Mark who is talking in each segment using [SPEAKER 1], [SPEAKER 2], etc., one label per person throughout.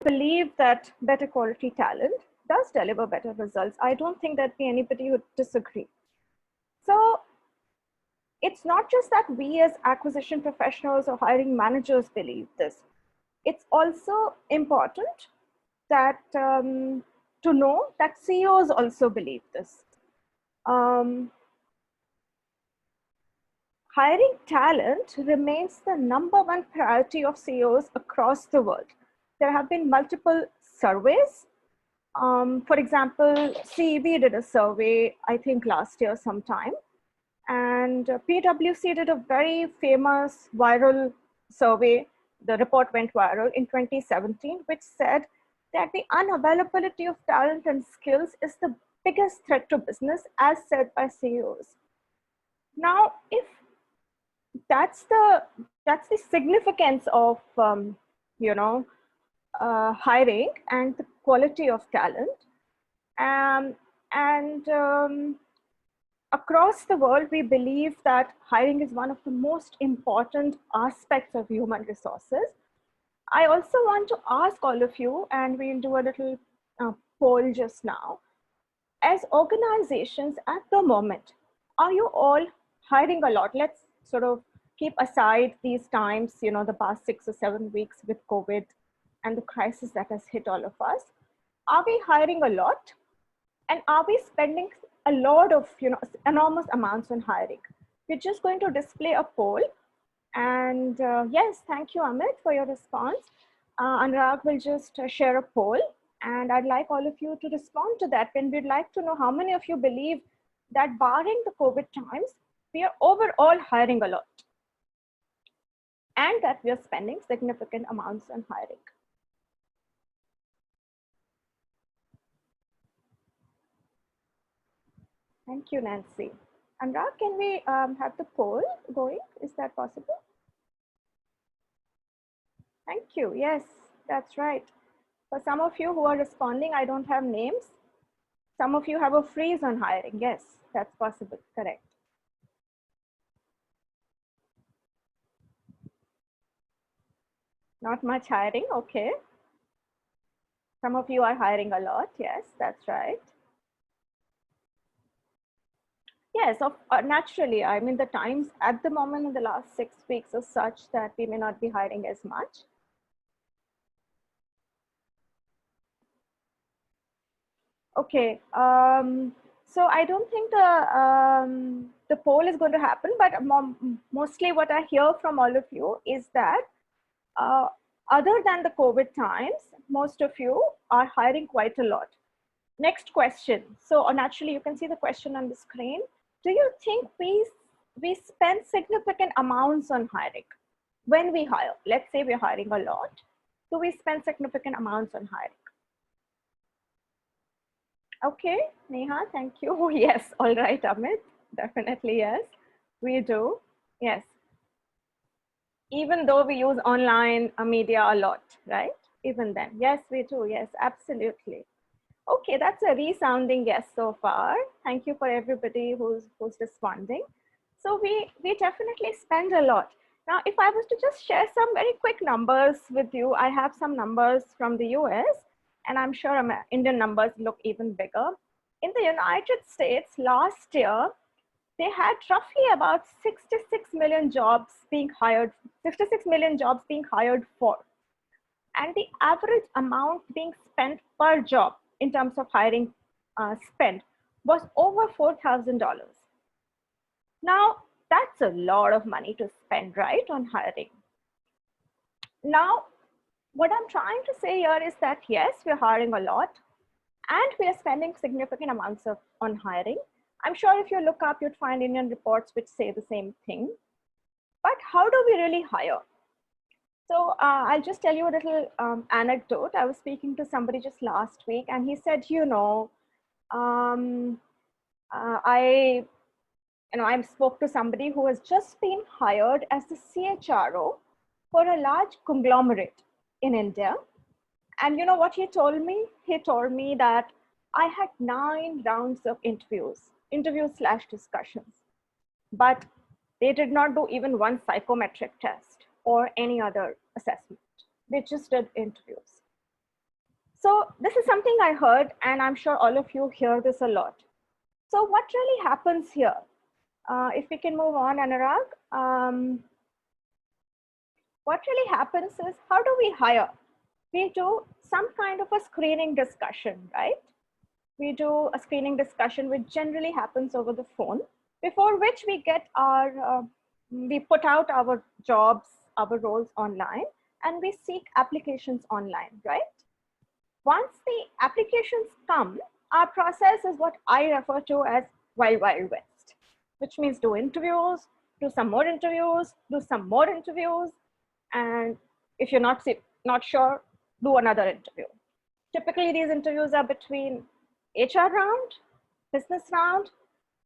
[SPEAKER 1] believe that better quality talent does deliver better results. I don't think that anybody would disagree. So it's not just that we as acquisition professionals or hiring managers believe this. It's also important that to know that CEOs also believe this. Hiring talent remains the #1 priority of CEOs across the world. There have been multiple surveys. For example, CEB did a survey, I think last year sometime, and PwC did a very famous viral survey. The report went viral in 2017, which said that the unavailability of talent and skills is the biggest threat to business, as said by CEOs. Now, if that's the significance of hiring and the quality of talent, across the world, we believe that hiring is one of the most important aspects of human resources. I also want to ask all of you, and we'll do a little poll just now. As organizations at the moment, are you all hiring a lot? Let's sort of keep aside these times, the past 6 or 7 weeks with COVID and the crisis that has hit all of us. Are we hiring a lot? And are we spending a lot of, enormous amounts on hiring? We're just going to display a poll. And yes, thank you, Amit, for your response. Anurag will just share a poll. And I'd like all of you to respond to that. And we'd like to know how many of you believe that barring the COVID times, we are overall hiring a lot. And that we are spending significant amounts on hiring. Thank you, Nancy. Anurag, can we have the poll going? Is that possible? Thank you. Yes, that's right. For some of you who are responding, I don't have names. Some of you have a freeze on hiring. Yes, that's possible. Correct. Not much hiring. Okay. Some of you are hiring a lot. Yes, that's right. Yes, naturally. I mean, the times at the moment in the last 6 weeks are such that we may not be hiring as much. Okay. So I don't think the poll is going to happen, but mostly what I hear from all of you is that other than the COVID times, most of you are hiring quite a lot. Next question. So naturally, you can see the question on the screen. Do you think we spend significant amounts on hiring when we hire? Let's say we're hiring a lot. Do we spend significant amounts on hiring? Okay, Neha, thank you. Yes, all right, Amit. Definitely, yes, we do. Yes. Even though we use online media a lot, right? Even then, yes, we do. Yes, absolutely. Okay, that's a resounding yes so far. Thank you for everybody who's responding. So we definitely spend a lot. Now, if I was to just share some very quick numbers with you, I have some numbers from the US, and I'm sure Indian numbers look even bigger. In the United States, last year, they had roughly about 66 million jobs being hired, 66 million jobs being hired for. And the average amount being spent per job in terms of hiring spend was over $4,000. Now, that's a lot of money to spend, right, on hiring. Now, what I'm trying to say here is that, yes, we're hiring a lot and we are spending significant amounts on hiring. I'm sure if you look up, you'd find Indian reports which say the same thing. But how do we really hire? So I'll just tell you a little anecdote. I was speaking to somebody just last week, and he said, I spoke to somebody who has just been hired as the CHRO for a large conglomerate in India. And you know what he told me? He told me that I had 9 rounds of interviews/discussions, but they did not do even one psychometric test or any other assessment. They just did interviews. So this is something I heard, and I'm sure all of you hear this a lot. So what really happens here? If we can move on, Anurag. What really happens is, how do we hire? We do some kind of a screening discussion, right? We do a screening discussion which generally happens over the phone, before which we get we put out our jobs, our roles online, and we seek applications online, right? Once the applications come, our process is what I refer to as Wild Wild West, which means do interviews, do some more interviews, do some more interviews, and if you're not sure, do another interview. Typically, these interviews are between HR round, business round,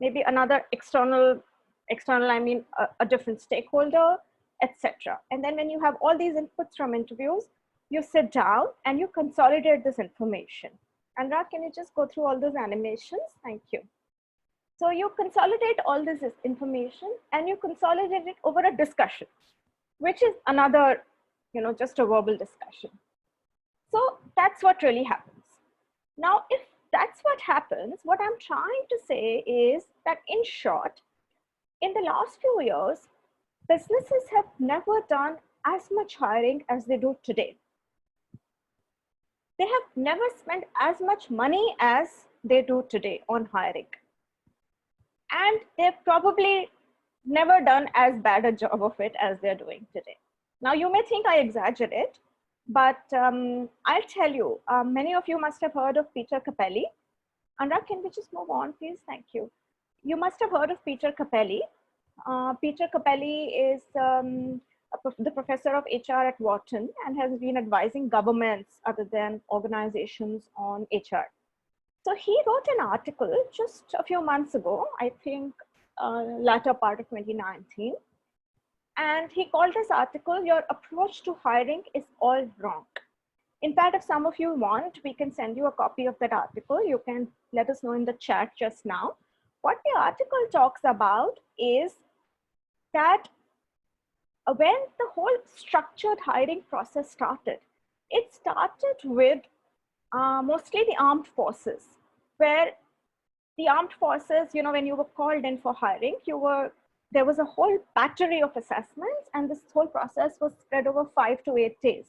[SPEAKER 1] maybe another external, I mean a different stakeholder, etc. And then when you have all these inputs from interviews, you sit down and you consolidate this information. Anurag, can you just go through all those animations? Thank you. So you consolidate all this information and you consolidate it over a discussion, which is another, just a verbal discussion. So that's what really happens. Now, if that's what happens, what I'm trying to say is that, in short, in the last few years, businesses have never done as much hiring as they do today. They have never spent as much money as they do today on hiring. And they've probably never done as bad a job of it as they're doing today. Now, you may think I exaggerate, but I'll tell you, many of you must have heard of Peter Capelli. Anurag, can we just move on, please? Thank you. You must have heard of Peter Capelli. Peter Capelli is the professor of HR at Wharton and has been advising governments other than organizations on HR. So he wrote an article just a few months ago, I think latter part of 2019. And he called this article, "Your approach to hiring is all wrong." In fact, if some of you want, we can send you a copy of that article. You can let us know in the chat just now. What the article talks about is that when the whole structured hiring process started, it started with mostly the armed forces, where the armed forces, when you were called in for hiring, there was a whole battery of assessments, and this whole process was spread over 5 to 8 days.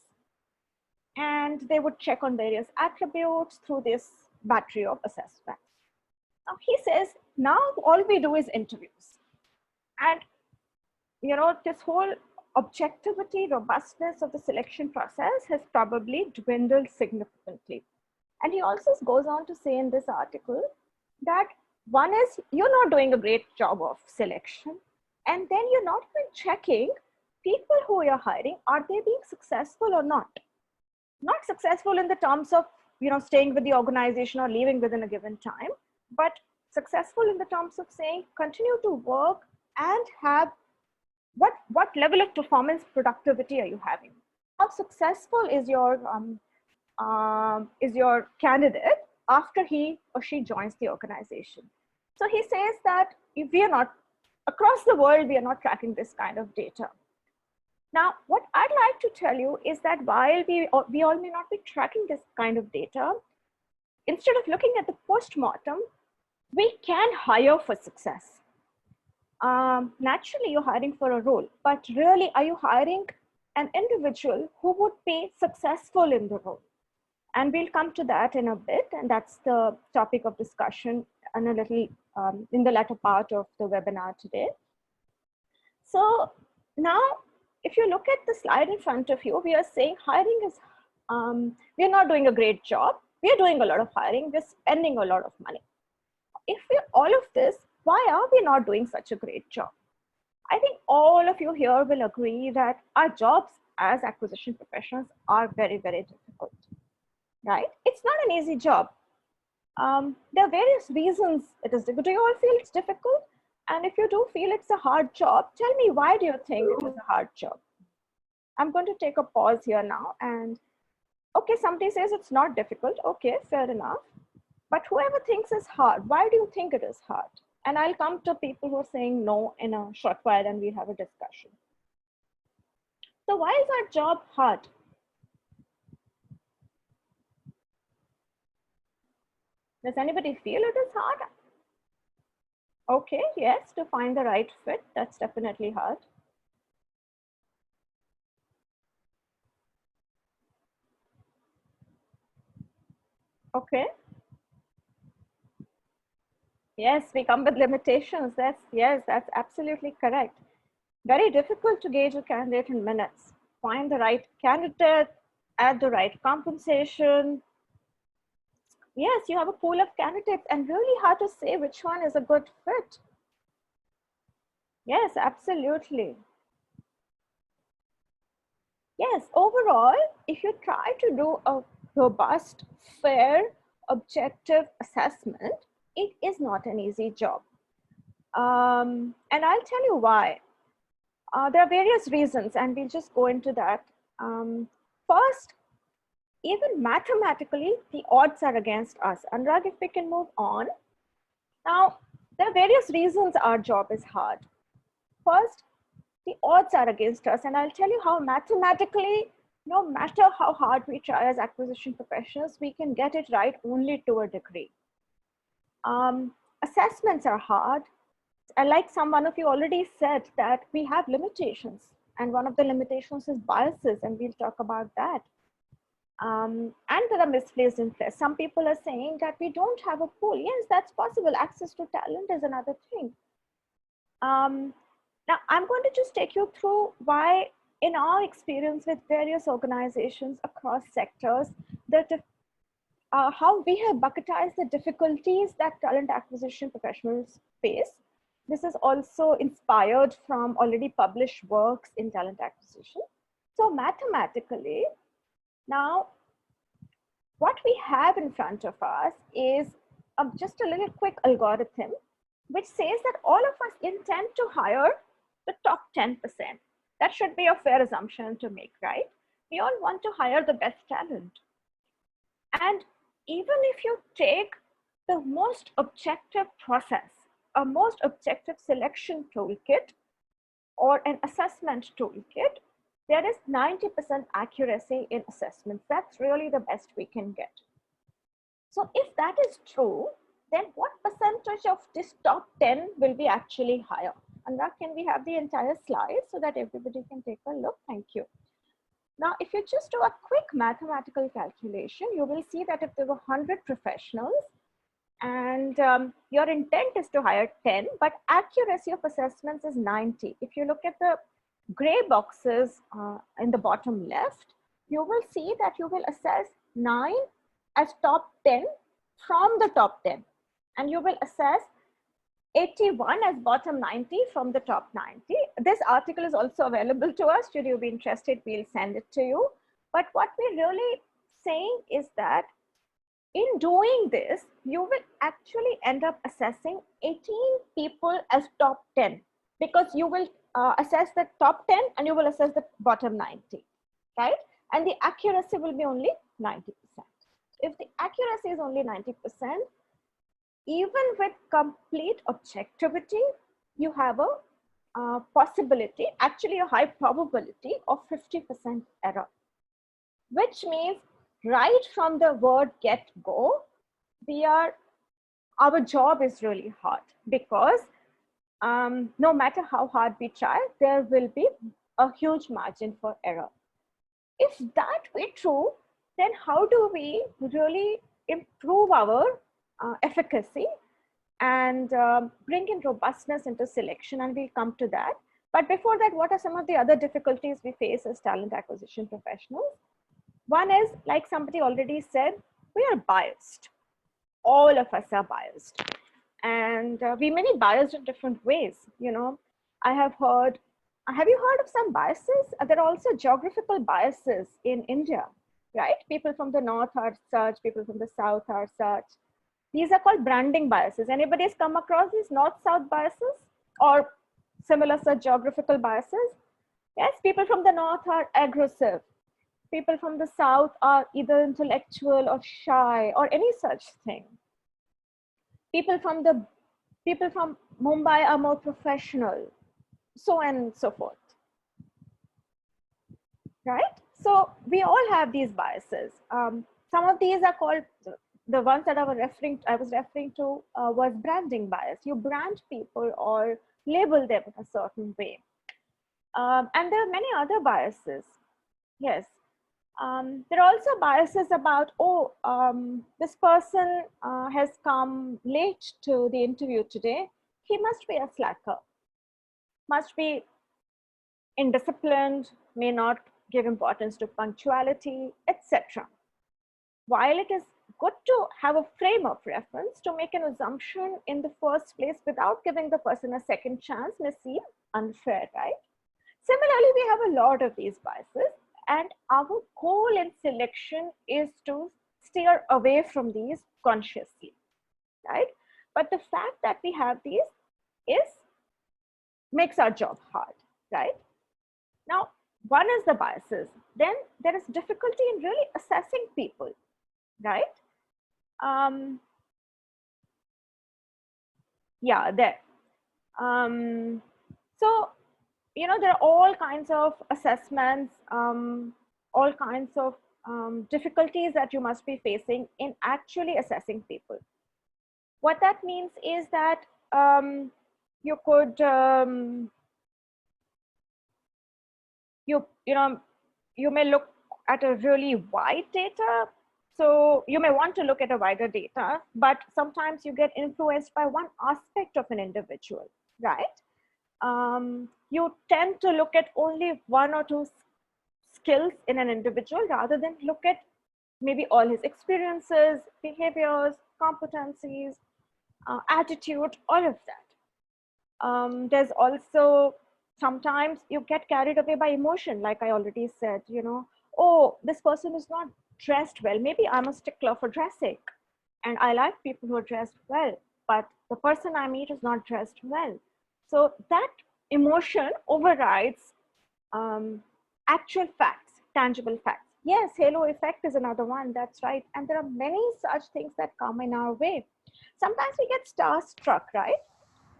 [SPEAKER 1] And they would check on various attributes through this battery of assessments. Now he says, now all we do is interviews. And this whole objectivity, robustness of the selection process has probably dwindled significantly. And he also goes on to say in this article that one is, you're not doing a great job of selection. And then you're not even checking people who you're hiring, are they being successful or not? Not successful in the terms of, staying with the organization or leaving within a given time, but successful in the terms of saying, continue to work and have what level of performance productivity are you having? How successful is your candidate after he or she joins the organization? So he says that if we are not, across the world, we are not tracking this kind of data. Now, what I'd like to tell you is that while we all may not be tracking this kind of data, instead of looking at the post-mortem, we can hire for success. Naturally, you're hiring for a role, but really, are you hiring an individual who would be successful in the role? And we'll come to that in a bit, and that's the topic of discussion in a little in the latter part of the webinar today. So now, if you look at the slide in front of you, we are saying hiring is, we're not doing a great job. We're doing a lot of hiring. We're spending a lot of money. If we're all of this, why are we not doing such a great job? I think all of you here will agree that our jobs as acquisition professionals are very, very difficult, right? It's not an easy job. There are various reasons it is difficult. Do you all feel it's difficult? And if you do feel it's a hard job, tell me, why do you think it is a hard job? I'm going to take a pause here now. And okay, somebody says it's not difficult. Okay, fair enough. But whoever thinks it's hard, why do you think it is hard? And I'll come to people who are saying no in a short while, and we'll have a discussion. So why is our job hard? Does anybody feel it is hard? Okay, yes, to find the right fit, that's definitely hard. Okay. Yes, we come with limitations. That's absolutely correct. Very difficult to gauge a candidate in minutes. Find the right candidate at the right compensation. Yes, you have a pool of candidates and really hard to say which one is a good fit. Yes, absolutely. Yes, overall, if you try to do a robust, fair, objective assessment, it is not an easy job. And I'll tell you why. There are various reasons, and we'll just go into that. First, even mathematically, the odds are against us. Anurag, if we can move on. Now, there are various reasons our job is hard. First, the odds are against us, and I'll tell you how mathematically, no matter how hard we try as acquisition professionals, we can get it right only to a degree. Assessments are hard. And like one of you already said that we have limitations, and one of the limitations is biases, and we'll talk about that. And there are misplaced interests. Some people are saying that we don't have a pool. Yes, that's possible. Access to talent is another thing. Now, I'm going to just take you through why, in our experience with various organizations across sectors, how we have bucketized the difficulties that talent acquisition professionals face. This is also inspired from already published works in talent acquisition. So mathematically, now, what we have in front of us is just a little quick algorithm, which says that all of us intend to hire the top 10%. That should be a fair assumption to make, right? We all want to hire the best talent. And even if you take the most objective process, a most objective selection toolkit or an assessment toolkit, there is 90% accuracy in assessments. That's really the best we can get. So if that is true, then what percentage of this top 10 will be actually higher? Anurag, can we have the entire slide so that everybody can take a look? Thank you. Now, if you just do a quick mathematical calculation, you will see that if there were 100 professionals and your intent is to hire 10, but accuracy of assessments is 90. If you look at the gray boxes in the bottom left, you will see that you will assess 9 as top 10 from the top 10. And you will assess 81 as bottom 90 from the top 90. This article is also available to us. Should you be interested, we'll send it to you. But what we're really saying is that in doing this, you will actually end up assessing 18 people as top 10 because you will assess the top 10 and you will assess the bottom 90, right? And the accuracy will be only 90%. If the accuracy is only 90%, even with complete objectivity, you have a possibility, actually a high probability of 50% error, which means right from the word get go, our job is really hard because no matter how hard we try, there will be a huge margin for error. If that be true, then how do we really improve our efficacy and bring in robustness into selection? And we'll come to that. But before that, what are some of the other difficulties we face as talent acquisition professionals? One is, like somebody already said, we are biased. All of us are biased. And we may be biased in different ways. You know, have you heard of some biases? There are also geographical biases in India, right? People from the north are such, people from the south are such. These are called branding biases. Anybody's come across these north-south biases or similar such geographical biases? Yes, people from the north are aggressive. People from the south are either intellectual or shy or any such thing. People from Mumbai are more professional, so on and so forth. Right? So we all have these biases. Some of these are called the ones that I was referring to was branding bias. You brand people or label them in a certain way. And there are many other biases. Yes. There are also biases about, oh, this person has come late to the interview today. He must be a slacker, must be indisciplined, may not give importance to punctuality, etc. While it is good to have a frame of reference, to make an assumption in the first place without giving the person a second chance may seem unfair, right? Similarly, we have a lot of these biases, and our goal in selection is to steer away from these consciously, right? But the fact that we have these makes our job hard, right? Now, one is the biases. Then there is difficulty in really assessing people, right? Yeah, there. So, you know, there are all kinds of assessments, all kinds of difficulties that you must be facing in actually assessing people. What that means is that you could, you may look at a really wide data. So you may want to look at a wider data, but sometimes you get influenced by one aspect of an individual, right? You tend to look at only one or two skills in an individual rather than look at maybe all his experiences, behaviors, competencies, attitude, all of that. There's also sometimes you get carried away by emotion, like I already said, you know, oh, this person is not dressed well. Maybe I'm a stickler for dressing, and I like people who are dressed well, but the person I meet is not dressed well. So that emotion overrides actual facts, tangible facts. Yes, halo effect is another one, that's right. And there are many such things that come in our way. Sometimes we get starstruck, right?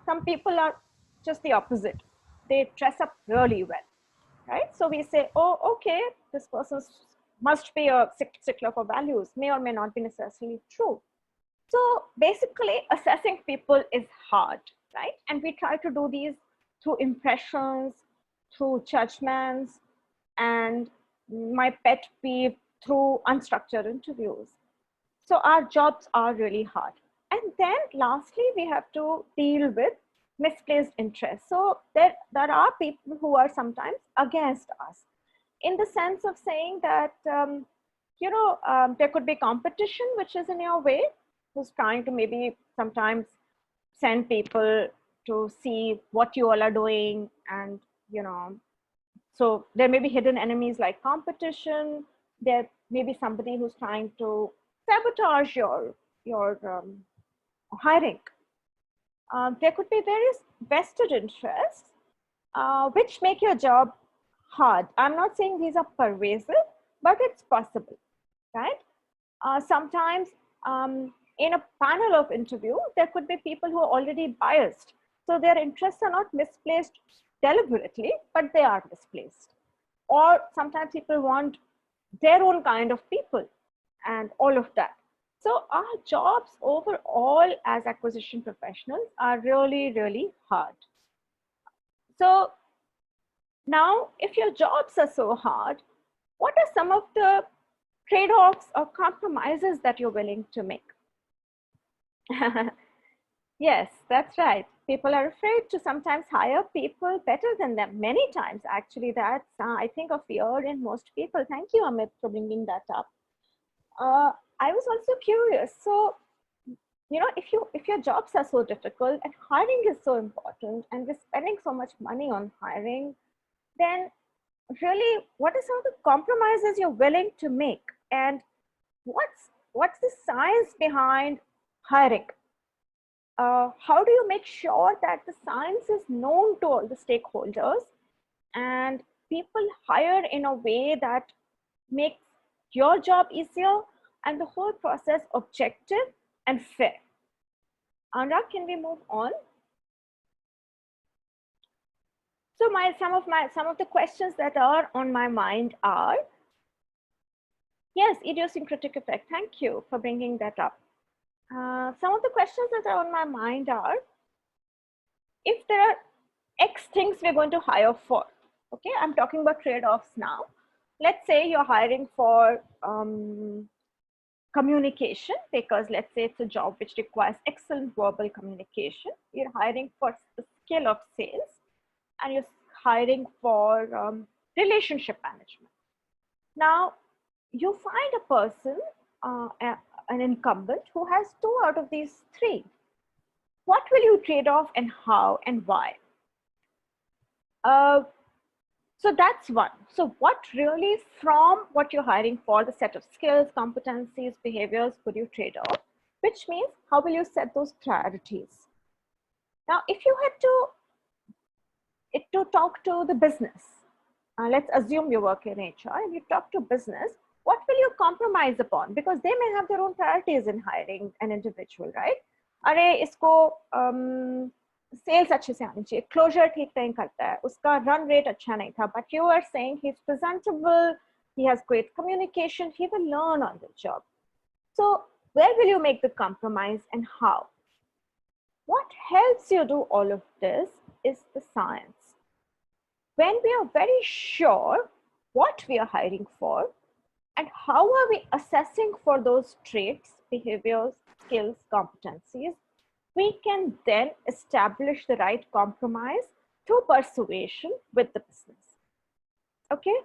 [SPEAKER 1] Some people are just the opposite. They dress up really well, right? So we say, oh, okay, this person must be a stickler for values, may or may not be necessarily true. So basically, assessing people is hard, right? And we try to do these through impressions, through judgments, and my pet peeve, through unstructured interviews. So our jobs are really hard. And then lastly, we have to deal with misplaced interest. So there are people who are sometimes against us, in the sense of saying that, there could be competition which is in your way, who's trying to maybe sometimes send people to see what you all are doing. And, you know, so there may be hidden enemies like competition. There may be somebody who's trying to sabotage your hiring. There could be various vested interests which make your job hard. I'm not saying these are pervasive, but it's possible, right? Sometimes in a panel of interview, there could be people who are already biased. So their interests are not misplaced deliberately, but they are misplaced. Or sometimes people want their own kind of people and all of that. So our jobs overall as acquisition professionals are really, really hard. So now, if your jobs are so hard, what are some of the trade-offs or compromises that you're willing to make? Yes, that's right. People are afraid to sometimes hire people better than them. Many times, actually, that's, I think, a fear in most people. Thank you, Amit, for bringing that up. I was also curious. So, you know, if your jobs are so difficult and hiring is so important, and we're spending so much money on hiring, then really, what are some of the compromises you're willing to make? And what's the science behind hiring? How do you make sure that the science is known to all the stakeholders and people hire in a way that makes your job easier and the whole process objective and fair? Anurag, can we move on? So some of the questions that are on my mind are, Yes, idiosyncratic effect. Thank you for bringing that up. Some of the questions that are on my mind are, if there are X things we're going to hire for, okay, I'm talking about trade-offs now. Let's say you're hiring for communication, because let's say it's a job which requires excellent verbal communication. You're hiring for the skill of sales, and you're hiring for relationship management. Now, you find a person, an incumbent, who has two out of these three. What will you trade off, and how and why? So that's one. So what really, from what you're hiring for, the set of skills, competencies, behaviors, could you trade off? Which means, how will you set those priorities? Now, if you had to talk to the business, let's assume you work in HR and you talk to business, what will you compromise upon? Because they may have their own priorities in hiring an individual, right? अरे इसको sales अच्छे से आनी चाहिए, closure ठीक नहीं करता है, उसका रन रेट अच्छा नहीं था, but you are saying he's presentable, he has great communication, he will learn on the job. So where will you make the compromise and how? What helps you do all of this is the science. When we are very sure what we are hiring for and how are we assessing for those traits, behaviors, skills, competencies, we can then establish the right compromise through persuasion with the business. Okay,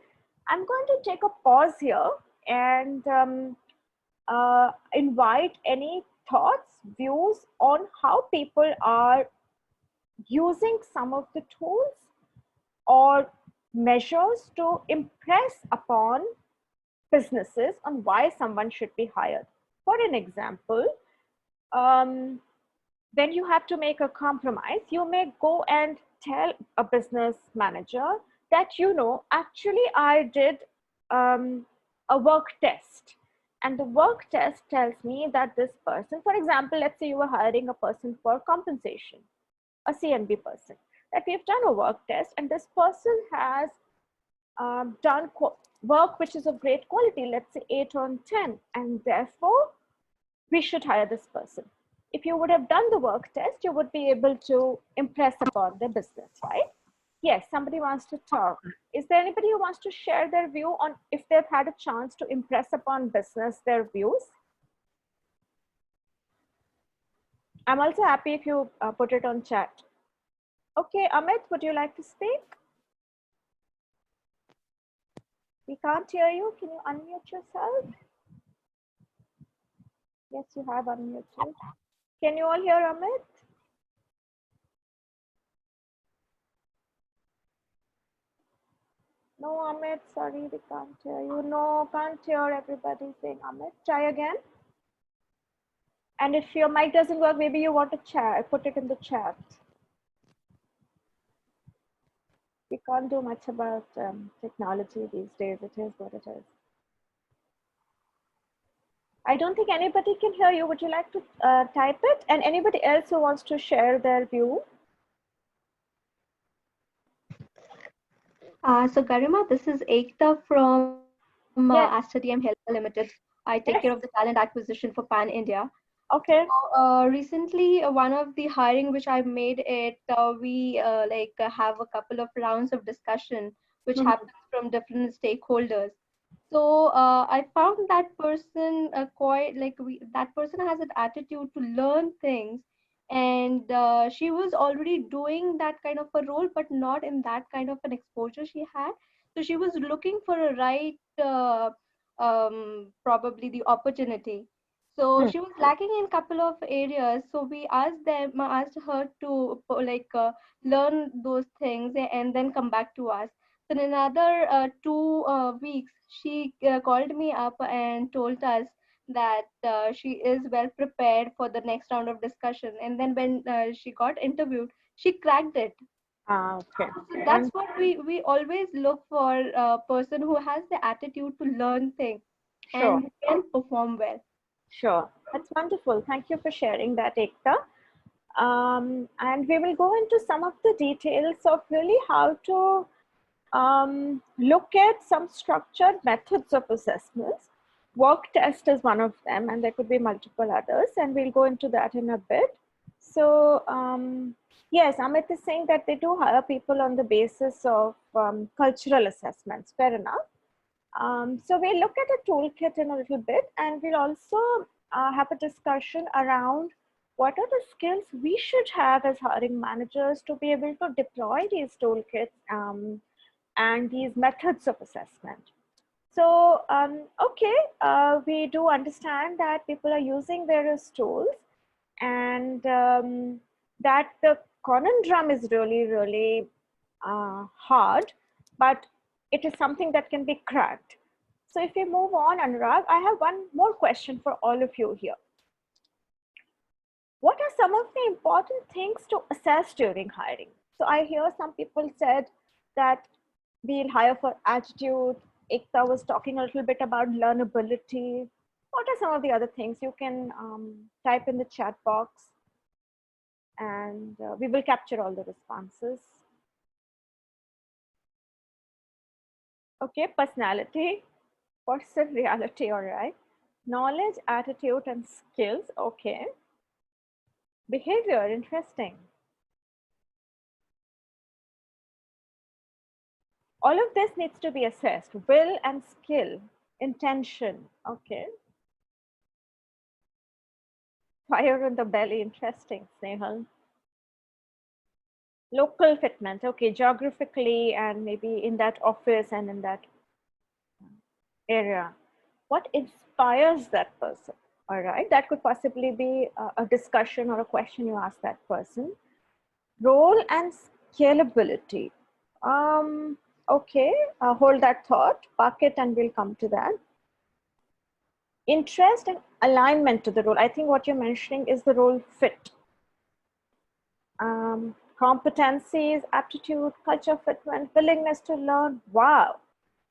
[SPEAKER 1] I'm going to take a pause here and invite any thoughts, views on how people are using some of the tools or measures to impress upon businesses on why someone should be hired. For an example, when you have to make a compromise, you may go and tell a business manager that, actually I did a work test. And the work test tells me that this person, for example, let's say you were hiring a person for compensation, a CNB person, that we've done a work test and this person has done work which is of great quality, let's say 8 on 10, and therefore we should hire this person. If you would have done the work test, you would be able to impress upon the business, right? Yes, somebody wants to talk. Is there anybody who wants to share their view on if they've had a chance to impress upon business their views? I'm also happy if you put it on chat. Okay, Amit, would you like to speak? We can't hear you. Can you unmute yourself? Yes, you have unmuted. Can you all hear Amit? No, Amit, sorry, we can't hear you. No, can't hear everybody saying Amit. Try again. And if your mic doesn't work, maybe you want to chat, put it in the chat. We can't do much about technology these days. It is what it is. I don't think anybody can hear you. Would you like to type it? And anybody else who wants to share their view?
[SPEAKER 2] So Garima, this is Ekta from
[SPEAKER 1] Yes.
[SPEAKER 2] Aster DM Health Limited. I take care of the talent acquisition for Pan India.
[SPEAKER 1] Okay.
[SPEAKER 2] So, recently, one of the hiring which I made it, we have a couple of rounds of discussion which happens from different stakeholders. So I found that person that person has an attitude to learn things, and she was already doing that kind of a role, but not in that kind of an exposure she had. So she was looking for a right, probably the opportunity. So she was lacking in couple of areas. So we asked her to learn those things and then come back to us. So in another 2 weeks, she called me up and told us that she is well prepared for the next round of discussion. And then when she got interviewed, she cracked it.
[SPEAKER 1] Okay.
[SPEAKER 2] So that's what we always look for, a person who has the attitude to learn things and who can perform well.
[SPEAKER 1] Sure. That's wonderful. Thank you for sharing that, Ekta. And we will go into some of the details of really how to look at some structured methods of assessments. Work test is one of them, and there could be multiple others, and we'll go into that in a bit. So yes, Amit is saying that they do hire people on the basis of cultural assessments. Fair enough. So we'll look at a toolkit in a little bit, and we'll also have a discussion around what are the skills we should have as hiring managers to be able to deploy these toolkits and these methods of assessment. So, okay, we do understand that people are using various tools, and that the conundrum is really, really hard, but it is something that can be cracked. So if we move on, Anurag, I have one more question for all of you here. What are some of the important things to assess during hiring? So I hear some people said that we'll hire for attitude. Ekta was talking a little bit about learnability. What are some of the other things? You can type in the chat box, and we will capture all the responses. Okay, personality, person, reality, all right. Knowledge, attitude, and skills, okay. Behavior, interesting. All of this needs to be assessed. Will and skill, intention, okay. Fire in the belly, interesting, Snehal. Local fitment, okay, geographically and maybe in that office and in that area. What inspires that person? All right, that could possibly be a discussion or a question you ask that person. Role and scalability. Okay, hold that thought, park it, and we'll come to that. Interest and alignment to the role. I think what you're mentioning is the role fit. Competencies, aptitude, culture fitment, willingness to learn. Wow,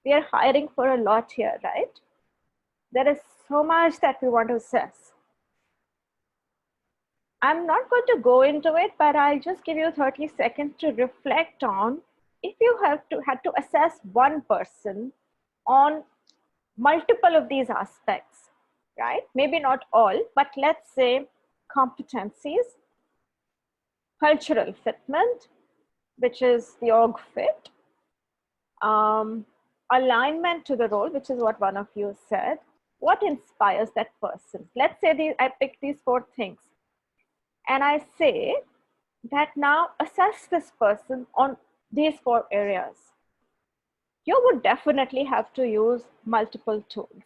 [SPEAKER 1] we are hiring for a lot here, right? There is so much that we want to assess. I'm not going to go into it, but I'll just give you 30 seconds to reflect on if you had to assess one person on multiple of these aspects, right? Maybe not all, but let's say competencies, cultural fitment, which is the org fit, alignment to the role, which is what one of you said. What inspires that person? Let's say I pick these 4 things, and I say that now assess this person on these 4 areas. You would definitely have to use multiple tools.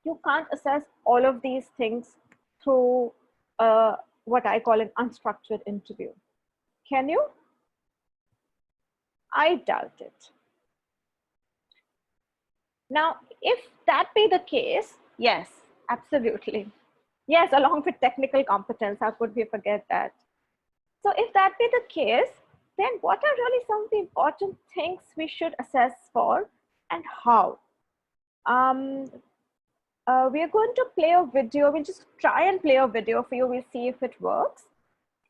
[SPEAKER 1] You can't assess all of these things through what I call an unstructured interview. Can you? I doubt it. Now, if that be the case, yes, absolutely. Yes, along with technical competence, how could we forget that? So if that be the case, then what are really some of the important things we should assess for and how? We are going to play a video. We'll just try and play a video for you. We'll see if it works.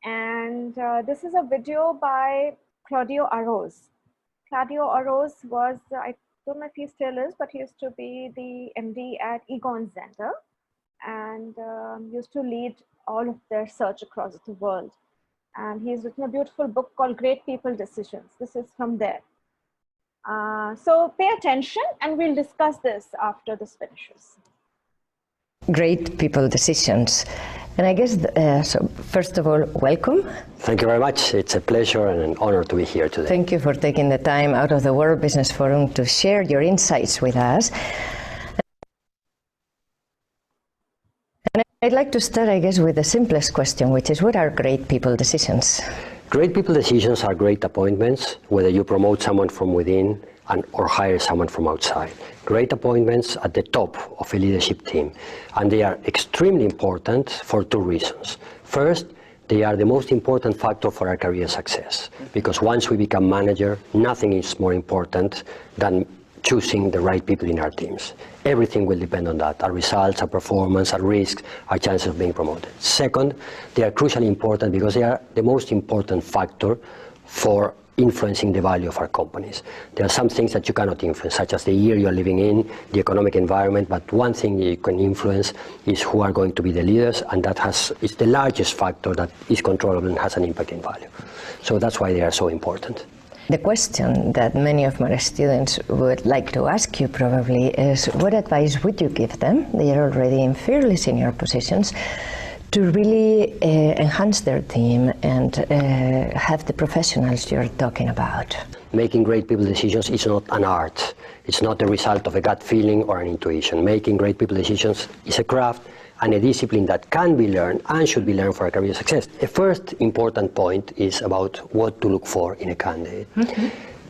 [SPEAKER 1] And this is a video by Claudio Arroz. Claudio Arroz was, I don't know if he still is, but he used to be the MD at Egon Zehnder and used to lead all of their search across the world. And he's written a beautiful book called Great People Decisions. This is from there. So pay attention, and we'll discuss this after this finishes.
[SPEAKER 3] Great people decisions. And I guess, so first of all, welcome.
[SPEAKER 4] Thank you very much. It's a pleasure and an honor to be here today.
[SPEAKER 3] Thank you for taking the time out of the World Business Forum to share your insights with us. And I'd like to start, I guess, with the simplest question, which is, what are great people decisions?
[SPEAKER 4] Great people decisions are great appointments, whether you promote someone from within or hire someone from outside. Great appointments at the top of a leadership team. And they are extremely important for 2 reasons. First, they are the most important factor for our career success. Because once we become manager, nothing is more important than choosing the right people in our teams. Everything will depend on that, our results, our performance, our risks, our chances of being promoted. Second, they are crucially important because they are the most important factor for influencing the value of our companies. There are some things that you cannot influence, such as the year you're living in, the economic environment, but one thing that you can influence is who are going to be the leaders, and that is the largest factor that is controllable and has an impact in value. So that's why they are so important.
[SPEAKER 3] The question that many of my students would like to ask you probably is, what advice would you give them? They are already in fairly senior positions, to really enhance their team and have the professionals you're talking about.
[SPEAKER 4] Making great people decisions is not an art. It's not the result of a gut feeling or an intuition. Making great people decisions is a craft and a discipline that can be learned and should be learned for a career success. The first important point is about what to look for in a candidate.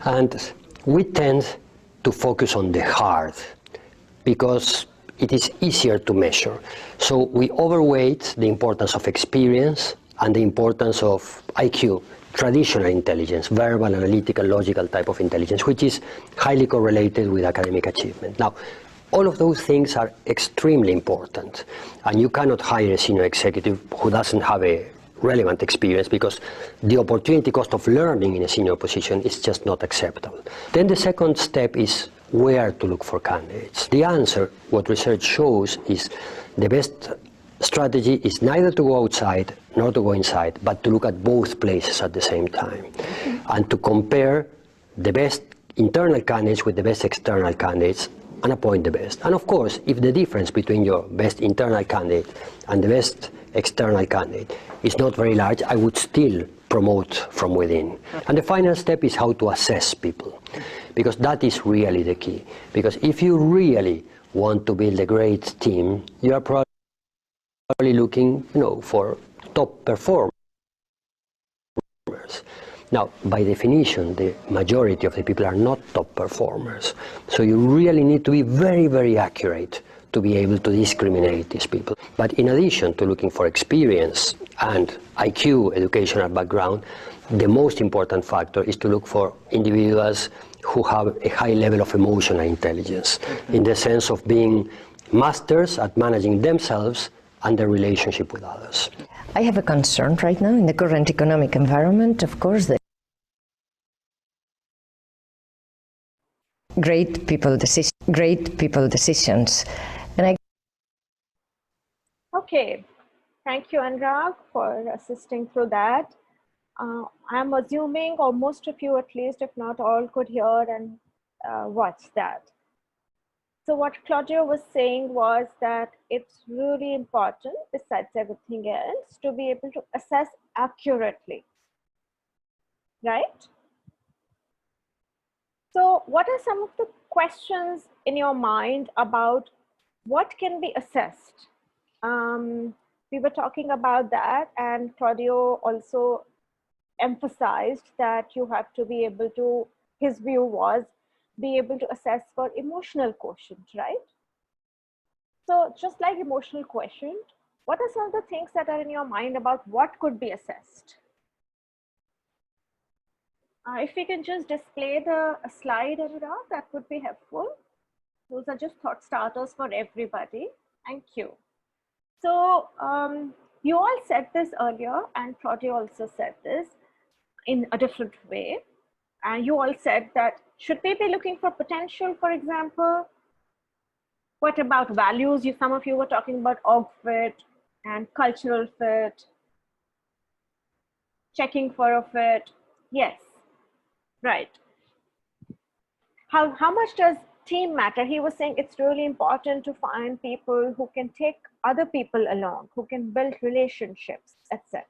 [SPEAKER 4] And we tend to focus on the hard because it is easier to measure. So we overweight the importance of experience and the importance of IQ, traditional intelligence, verbal, analytical, logical type of intelligence, which is highly correlated with academic achievement. Now, all of those things are extremely important, and you cannot hire a senior executive who doesn't have a relevant experience, because the opportunity cost of learning in a senior position is just not acceptable. Then the second step is where to look for candidates. The answer, what research shows, is the best strategy is neither to go outside nor to go inside, but to look at both places at the same time, and to compare the best internal candidates with the best external candidates and appoint the best. And of course, if the difference between your best internal candidate and the best external candidate is not very large, I would still promote from within. And the final step is how to assess people, because that is really the key. Because if you really want to build a great team, you are probably looking, for top performers. Now, by definition, the majority of the people are not top performers. So you really need to be very, very accurate to be able to discriminate these people. But in addition to looking for experience and IQ, educational background, the most important factor is to look for individuals who have a high level of emotional intelligence, in the sense of being masters at managing themselves and their relationship with others.
[SPEAKER 3] I have a concern right now in the current economic environment, of course, that great people decisions. And
[SPEAKER 1] Okay, thank you, Anurag, for assisting through that. I'm assuming, or most of you at least, if not all, could hear and watch that. So what Claudio was saying was that it's really important, besides everything else, to be able to assess accurately, right? So what are some of the questions in your mind about what can be assessed? We were talking about that, and Claudio also emphasized that you have to be able to, his view was, be able to assess for emotional quotient, right? So just like emotional quotient, what are some of the things that are in your mind about what could be assessed? If we can just display the slide, Anurag, that would be helpful. Those are just thought starters for everybody. Thank you. So you all said this earlier, and Claudio also said this in a different way. And you all said that, should we be looking for potential, for example? What about values? Some of you were talking about org fit and cultural fit, checking for a fit. Yes, right. How much does team matter? He was saying it's really important to find people who can take other people along, who can build relationships, etc.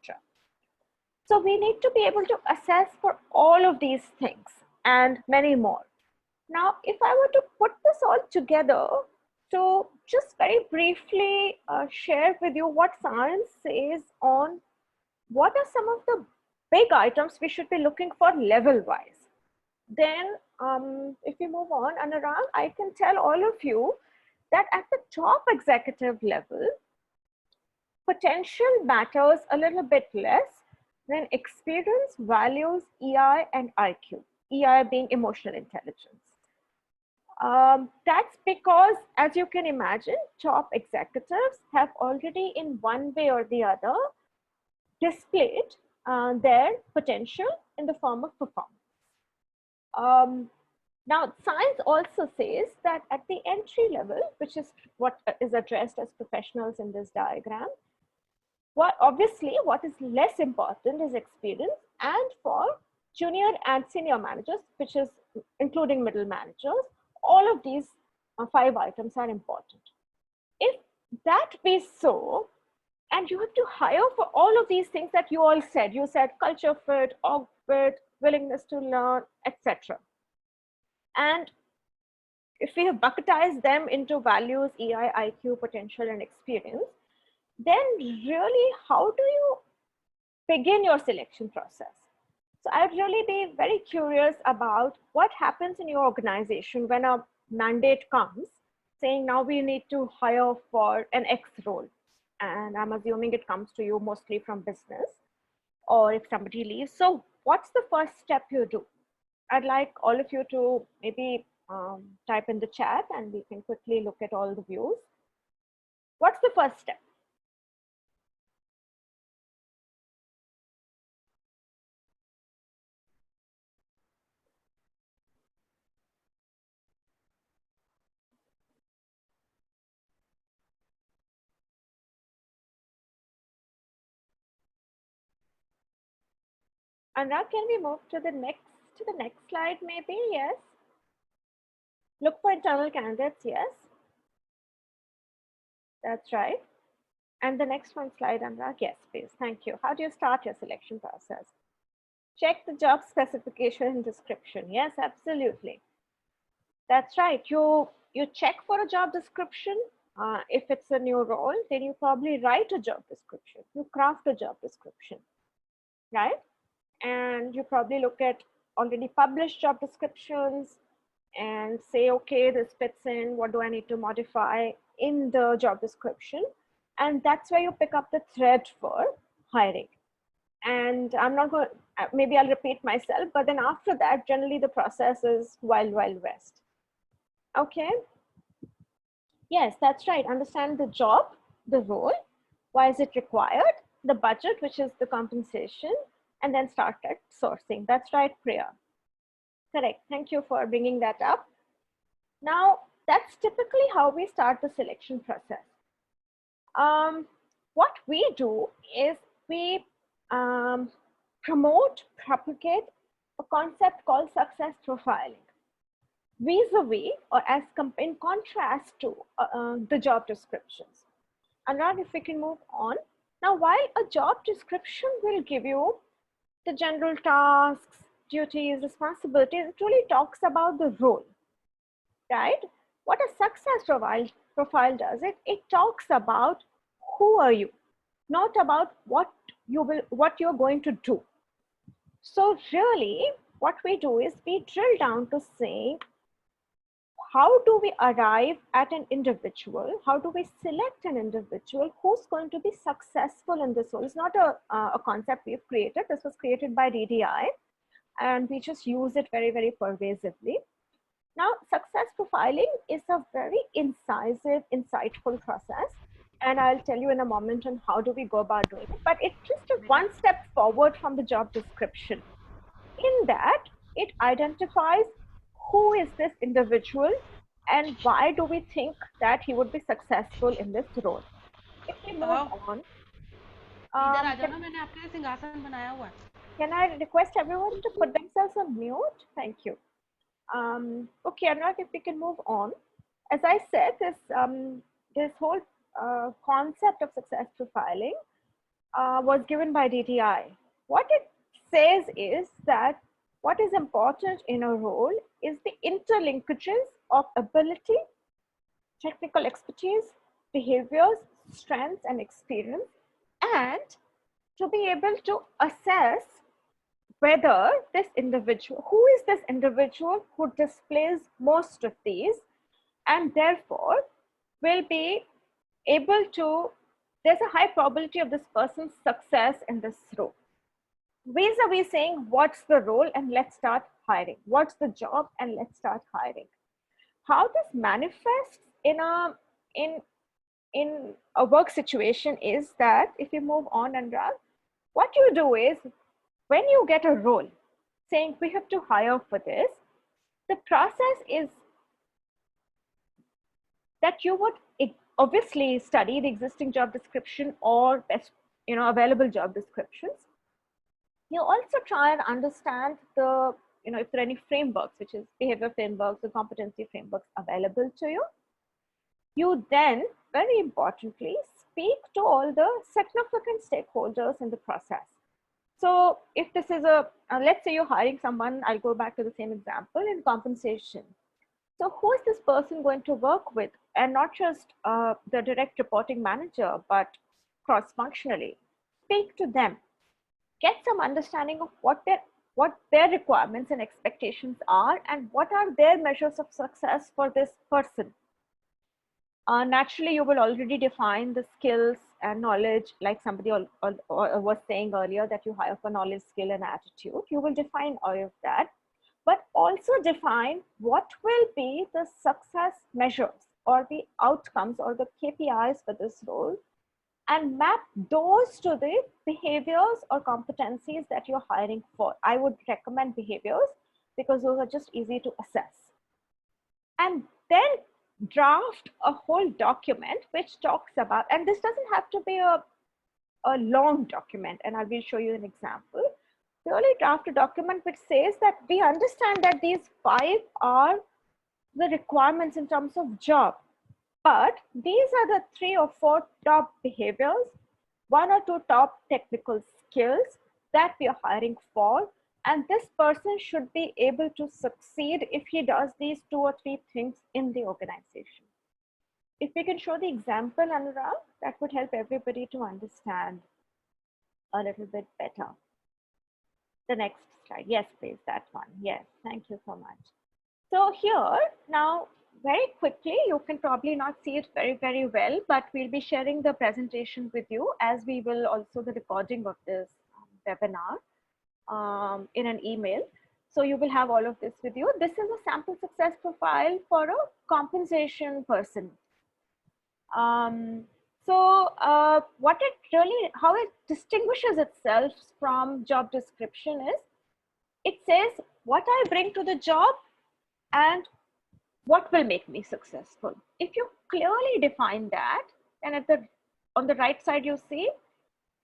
[SPEAKER 1] So we need to be able to assess for all of these things and many more. Now, if I were to put this all together, to just very briefly share with you what science says on what are some of the big items we should be looking for level-wise. Then if we move on, Anurag, I can tell all of you that at the top executive level, potential matters a little bit less than experience, values, EI, and IQ. EI being emotional intelligence. That's because, as you can imagine, top executives have already in one way or the other displayed their potential in the form of performance. Now, science also says that at the entry level, which is what is addressed as professionals in this diagram, obviously what is less important is experience, and for junior and senior managers, which is including middle managers, all of these 5 items are important. If that be so, and you have to hire for all of these things that you all said, you said culture fit, org fit, willingness to learn, etc. And if we have bucketized them into values, EI, IQ, potential, and experience, then really, how do you begin your selection process? So I'd really be very curious about what happens in your organization when a mandate comes saying now we need to hire for an X role. And I'm assuming it comes to you mostly from business, or if somebody leaves. So what's the first step you do? I'd like all of you to maybe type in the chat and we can quickly look at all the views. What's the first step? Anurag, can we move to the next slide maybe? Yes. Look for internal candidates. Yes. That's right. And the next one slide, Anurag. Yes, please. Thank you. How do you start your selection process? Check the job specification and description. Yes, absolutely. That's right. You check for a job description. If it's a new role, then you probably write a job description. You craft a job description, right? And you probably look at already published job descriptions and say, okay, this fits in. What do I need to modify in the job description? And that's where you pick up the thread for hiring. And I'm not going to, maybe I'll repeat myself, but then after that, generally the process is wild, wild west. Okay. Yes, that's right. Understand the job, the role, why is it required, the budget, which is the compensation, and then start at sourcing. That's right, Priya. Correct. Thank you for bringing that up. Now, that's typically how we start the selection process. What we do is we promote, propagate a concept called success profiling, vis-a-vis or as in contrast to the job descriptions. Anurag, if we can move on. Now, while a job description will give you the general tasks, duties, responsibilities, it really talks about the role, right? What a success profile does, it talks about who are you, not about what you're going to do. So really, what we do is we drill down to say, how do we arrive at an individual? How do we select an individual who's going to be successful in this role? It's not a concept we've created. This was created by DDI, and we just use it very, very pervasively. Now, success profiling is a very incisive, insightful process. And I'll tell you in a moment on how do we go about doing it. But it's just a one step forward from the job description. In that, it identifies who is this individual and why do we think that he would be successful in this role. If we move on, can I request everyone to put themselves on mute? Thank you. Okay, Anurag, if we can move on. As I said, this whole concept of success profiling was given by DDI. What it says is that what is important in a role is the interlinkages of ability, technical expertise, behaviors, strengths, and experience, and to be able to assess whether this individual, who is this individual who displays most of these, and therefore will be able to, there's a high probability of this person's success in this role. Vis-a-vis saying, what's the role and let's start hiring. What's the job and let's start hiring. How this manifests in a work situation is that, if you move on, Anurag, what you do is, when you get a role saying we have to hire for this, the process is that you would obviously study the existing job description or best, available job descriptions. You also try and understand the, if there are any frameworks, which is behavior frameworks or competency frameworks available to you. You then, very importantly, speak to all the significant stakeholders in the process. So if this is let's say you're hiring someone, I'll go back to the same example in compensation. So who is this person going to work with? And not just the direct reporting manager, but cross-functionally. Speak to them. Get some understanding of what their requirements and expectations are, and what are their measures of success for this person. Naturally, you will already define the skills and knowledge, like somebody was saying earlier, that you hire for knowledge, skill, and attitude. You will define all of that, but also define what will be the success measures or the outcomes or the KPIs for this role, and map those to the behaviors or competencies that you're hiring for. I would recommend behaviors because those are just easy to assess. And then draft a whole document which talks about, and this doesn't have to be a long document, and I will show you an example. Really draft a document which says that we understand that these 5 are the requirements in terms of job, but these are the 3 or 4 top behaviors, 1 or 2 top technical skills that we are hiring for, and this person should be able to succeed if he does these 2 or 3 things in the organization. If we can show the example, Anurag, that would help everybody to understand a little bit better. The next slide. Yes, please, that one. Yes, thank you so much. So here, now, very quickly, you can probably not see it very, very well, but we'll be sharing the presentation with you, as we will also the recording of this webinar in an email. So you will have all of this with you. This is a sample success profile for a compensation person. What it really, how it distinguishes itself from job description is, it says what I bring to the job and what will make me successful. If you clearly define that, and on the right side you see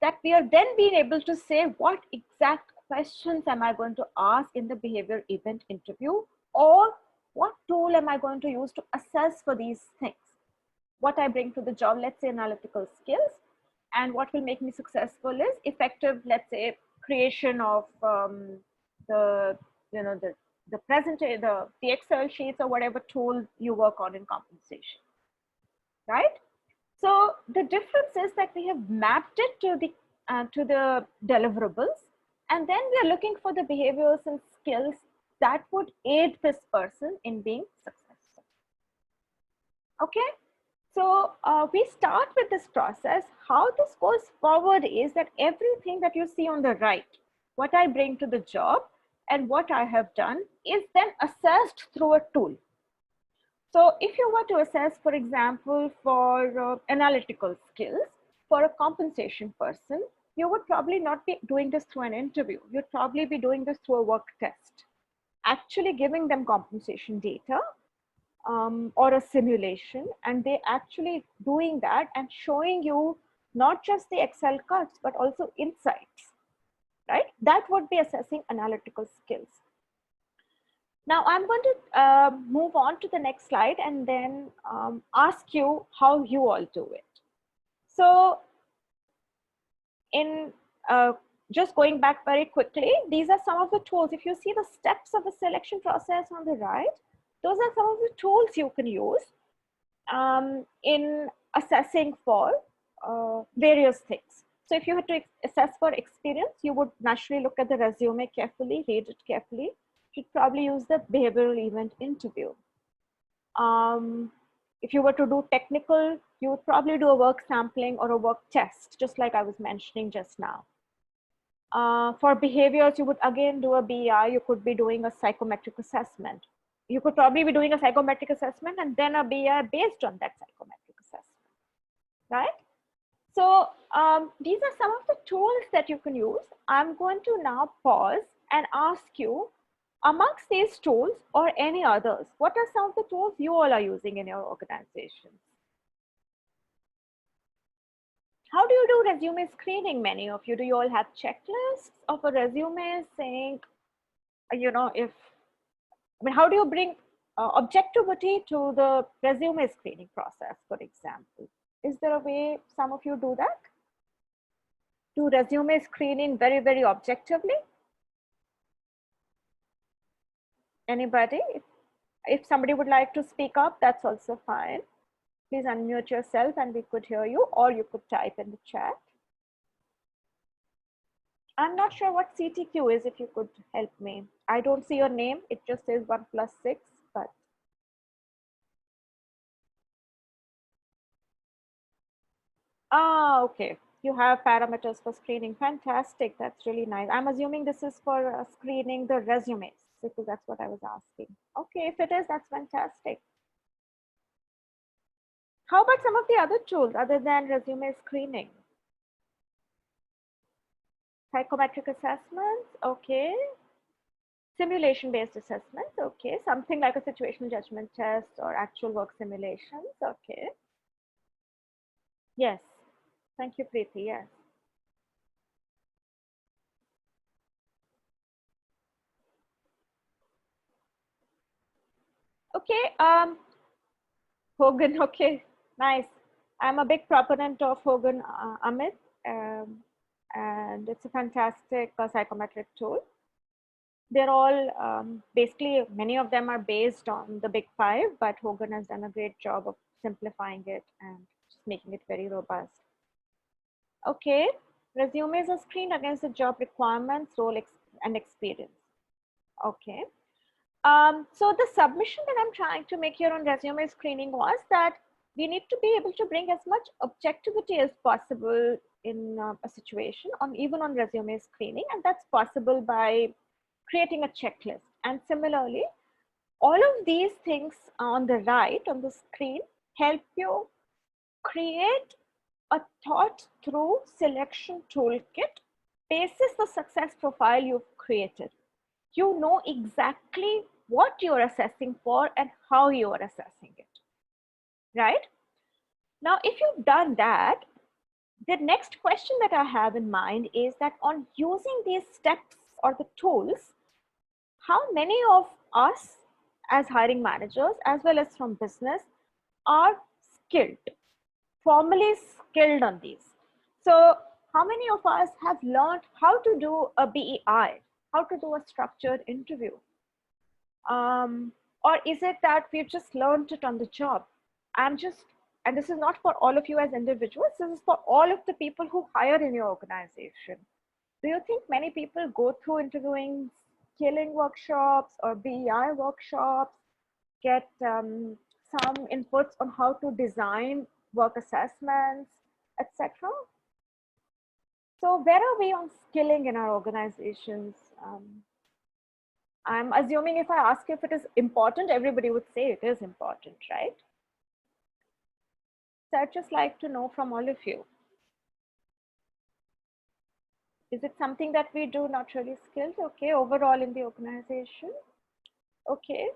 [SPEAKER 1] that we are then being able to say what exact questions am I going to ask in the behavior event interview, or what tool am I going to use to assess for these things. What I bring to the job, let's say analytical skills, and what will make me successful is effective, let's say, creation of the Excel sheets or whatever tool you work on in compensation, right? So the difference is that we have mapped it to the deliverables, and then we are looking for the behaviors and skills that would aid this person in being successful. Okay, so we start with this process. How this goes forward is that everything that you see on the right, what I bring to the job and what I have done, is then assessed through a tool. So if you were to assess, for example, for analytical skills for a compensation person, you would probably not be doing this through an interview. You'd probably be doing this through a work test, actually giving them compensation data or a simulation, and they actually doing that and showing you not just the Excel cuts, but also insights, right? That would be assessing analytical skills. Now I'm going to move on to the next slide and then ask you how you all do it. So in just going back very quickly, these are some of the tools. If you see the steps of the selection process on the right, those are some of the tools you can use in assessing for various things. So if you had to assess for experience, you would naturally look at the resume carefully, read it carefully. You'd probably use the behavioral event interview. If you were to do technical, you would probably do a work sampling or a work test, just like I was mentioning just now. For behaviors, you would again do a BI. You could be doing a psychometric assessment. You could probably be doing a psychometric assessment and then a BI based on that psychometric assessment, right? So these are some of the tools that you can use. I'm going to now pause and ask you, Amongst these tools or any others, what are some of the tools you all are using in your organizations? How do you do resume screening, many of you? Do you all have checklists of a resume saying, how do you bring objectivity to the resume screening process, for example? Is there a way some of you do that? Do resume screening very, very objectively? Anybody? If somebody would like to speak up, that's also fine. Please unmute yourself and we could hear you, or you could type in the chat. I'm not sure what CTQ is, if you could help me. I don't see your name. It just says 1+6, but. Ah, okay. You have parameters for screening. Fantastic. That's really nice. I'm assuming this is for screening the resumes, because that's what I was asking. Okay, if it is, that's fantastic. How about some of the other tools other than resume screening? Psychometric assessments, okay. Simulation-based assessments, okay. Something like a situational judgment test or actual work simulations, okay. Yes, thank you, Preeti, yes. Okay, Hogan, okay, nice. I'm a big proponent of Hogan, Amit, and it's a fantastic psychometric tool. They're all basically, many of them are based on the big five, but Hogan has done a great job of simplifying it and just making it very robust. Okay, resumes are screened against the job requirements, role and experience. Okay. So the submission that I'm trying to make here on resume screening was that we need to be able to bring as much objectivity as possible in a situation, even on resume screening, and that's possible by creating a checklist. And similarly, all of these things on the right on the screen help you create a thought through selection toolkit basis the success profile you've created. You know exactly what you're assessing for and how you are assessing it, right? Now, if you've done that, the next question that I have in mind is that on using these steps or the tools, how many of us as hiring managers, as well as from business, are skilled, formally skilled on these? So how many of us have learned how to do a BEI, how to do a structured interview? Or is it that we've just learned it on the job? And this is not for all of you as individuals, this is for all of the people who hire in your organization. Do you think many people go through interviewing, skilling workshops or BEI workshops, get some inputs on how to design work assessments, etc.? So where are we on skilling in our organizations? I'm assuming if I ask if it is important, everybody would say it is important, right? So I'd just like to know from all of you. Is it something that we do not really skilled? Okay, overall in the organization? Okay.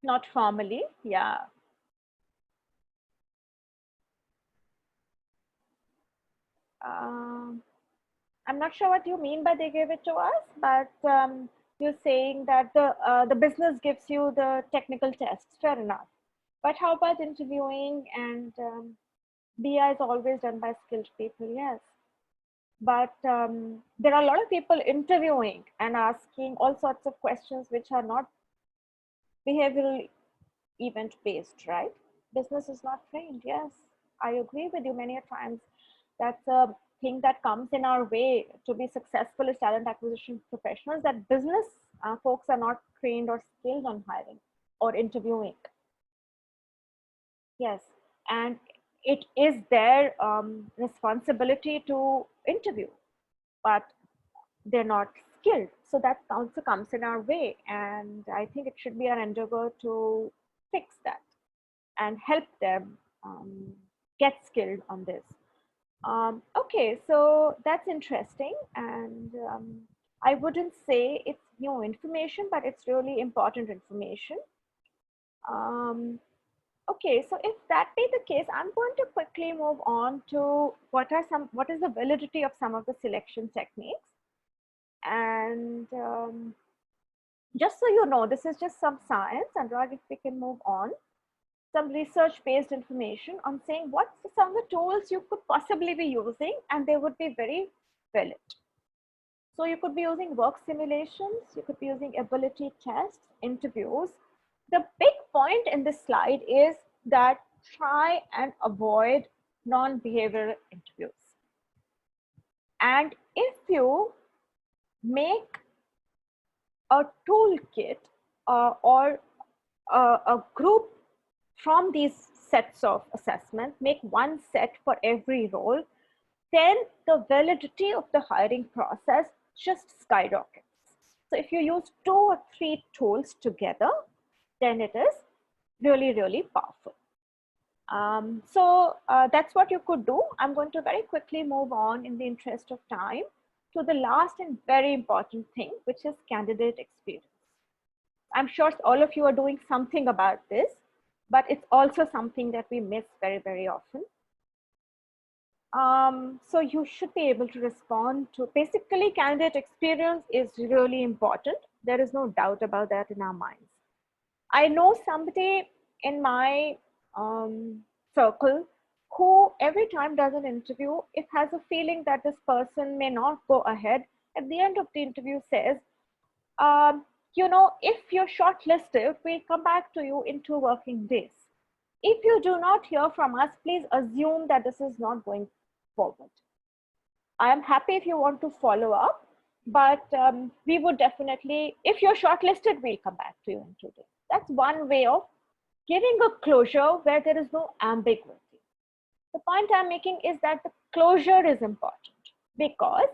[SPEAKER 1] Not formally, yeah. I'm not sure what you mean by they gave it to us, but you're saying that the business gives you the technical tests, fair enough. But how about interviewing? And BI is always done by skilled people, yes. But there are a lot of people interviewing and asking all sorts of questions which are not behavioral event based, right? Business is not trained, yes. I agree with you many a times. That's a thing that comes in our way to be successful as talent acquisition professionals, that business folks are not trained or skilled on hiring or interviewing. Yes, and it is their responsibility to interview, but they're not skilled. So that also comes in our way. And I think it should be our endeavor to fix that and help them get skilled on this. Okay, so that's interesting. And I wouldn't say it's new information, but it's really important information. Okay, so if that be the case, I'm going to quickly move on to what is the validity of some of the selection techniques. And just so you know, this is just some science, and if we can move on, some research-based information on saying what some of the tools you could possibly be using, and they would be very valid. So you could be using work simulations, you could be using ability tests, interviews. The big point in this slide is that try and avoid non-behavioral interviews. And if you make a toolkit or a group from these sets of assessment, make one set for every role, then the validity of the hiring process just skyrockets. So if you use 2 or 3 tools together, then it is really, really powerful. That's what you could do. I'm going to very quickly move on in the interest of time to the last and very important thing, which is candidate experience. I'm sure all of you are doing something about this, but it's also something that we miss very, very often. So you should be able to respond to, basically candidate experience is really important. There is no doubt about that in our minds. I know somebody in my circle who every time does an interview, it has a feeling that this person may not go ahead. At the end of the interview says, you know, if you're shortlisted, we'll come back to you in 2 working days. If you do not hear from us, please assume that this is not going forward. I am happy if you want to follow up, but we would definitely, if you're shortlisted, we'll come back to you in 2 days. That's one way of giving a closure where there is no ambiguity. The point I'm making is that the closure is important because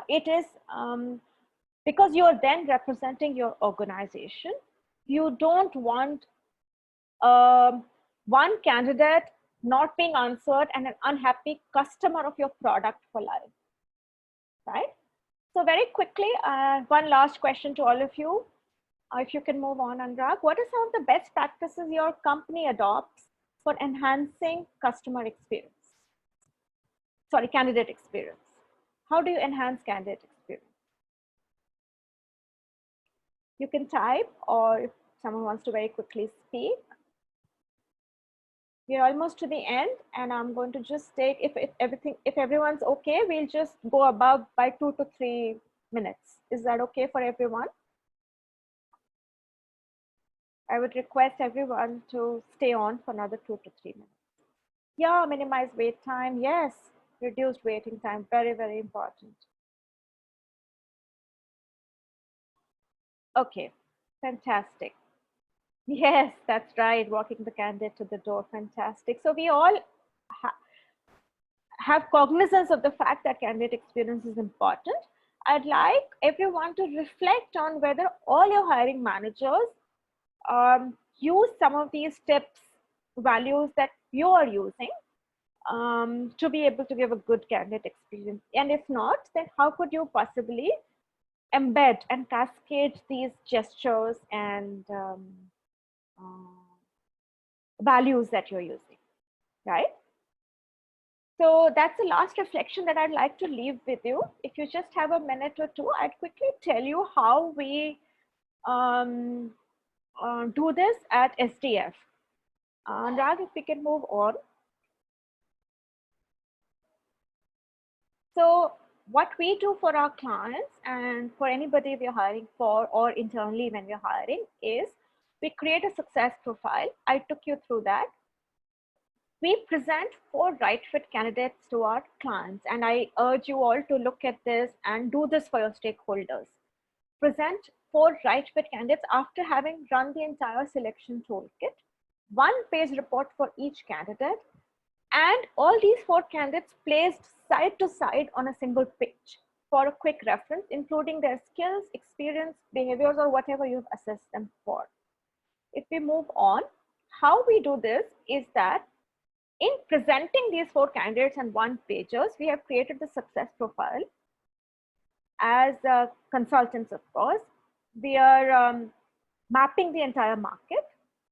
[SPEAKER 1] it is because you're then representing your organization. You don't want one candidate not being answered and an unhappy customer of your product for life, right? So very quickly, one last question to all of you. If you can move on, Anurag, what are some of the best practices your company adopts for enhancing customer experience? Sorry, candidate experience. How do you enhance candidate experience? You can type, or if someone wants to very quickly speak. We're almost to the end, and I'm going to just take, if everyone's okay, we'll just go above by 2 to 3 minutes. Is that okay for everyone? I would request everyone to stay on for another 2 to 3 minutes. Yeah, minimize wait time. Yes, reduced waiting time. Very, very important. Okay, fantastic. Yes, that's right. Walking the candidate to the door. Fantastic. So we all have cognizance of the fact that candidate experience is important. I'd like everyone to reflect on whether all your hiring managers use some of these tips, values that you are using to be able to give a good candidate experience. And if not, then how could you possibly embed and cascade these gestures and values that you're using, right? So that's the last reflection that I'd like to leave with you. If you just have a minute or two, I'd quickly tell you how we do this at SDF. Anurag, if we can move on. So what we do for our clients and for anybody we're hiring for or internally when we're hiring is we create a success profile. I took you through that. We present 4 right fit candidates to our clients, and I urge you all to look at this and do this for your stakeholders. Present 4 right fit candidates after having run the entire selection toolkit, 1-page report for each candidate, and all these 4 candidates placed side to side on a single page for a quick reference, including their skills, experience, behaviors, or whatever you've assessed them for. If we move on, how we do this is that in presenting these 4 candidates and 1-pagers, we have created the success profile. as consultants, of course, we are mapping the entire market.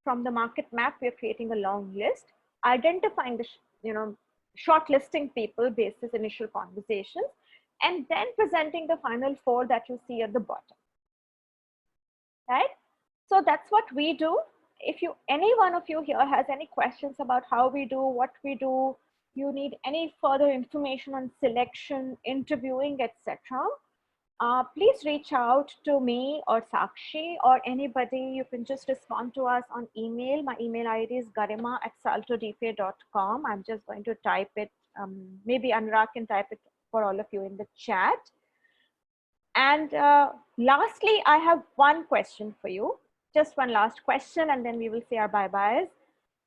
[SPEAKER 1] From the market map, we are creating a long list, identifying the, shortlisting people based on initial conversations, and then presenting the final 4 that you see at the bottom, right? So that's what we do. If any one of you here has any questions about how we do, what we do, you need any further information on selection, interviewing, etc., please reach out to me or Sakshi or anybody. You can just respond to us on email. My email ID is garima@saltodfa.com. I'm just going to type it. Maybe Anurag can type it for all of you in the chat. And lastly, I have one question for you. Just one last question, and then we will say our bye-byes.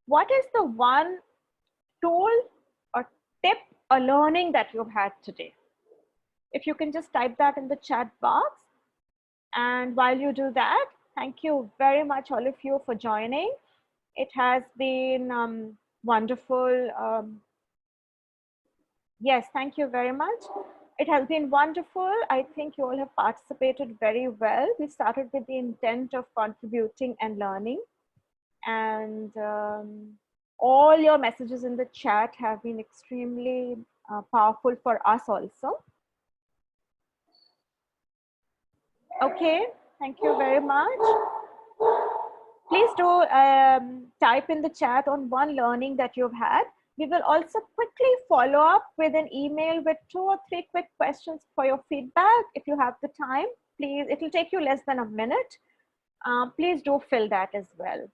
[SPEAKER 1] What is the one tool or tip or learning that you've had today? If you can just type that in the chat box. And while you do that, thank you very much, all of you, for joining. It has been wonderful. Yes, thank you very much. It has been wonderful. I think you all have participated very well. We started with the intent of contributing and learning. And all your messages in the chat have been extremely powerful for us also. Okay, thank you very much. Please do type in the chat on one learning that you've had. We will also quickly follow up with an email with 2 or 3 quick questions for your feedback. If you have the time, please, it will take you less than a minute. Please do fill that as well.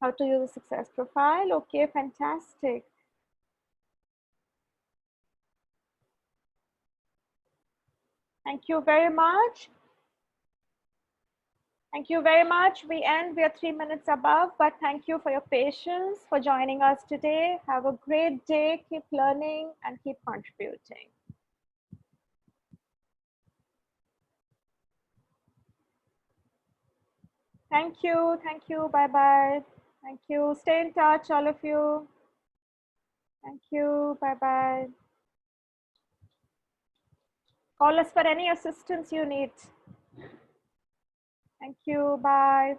[SPEAKER 1] How to use a success profile. Okay, fantastic. Thank you very much. Thank you very much. We are 3 minutes above, but thank you for your patience, for joining us today. Have a great day. Keep learning and keep contributing. Thank you. Thank you. Bye-bye. Thank you. Stay in touch, all of you. Thank you. Bye-bye. Call us for any assistance you need. Thank you. Bye.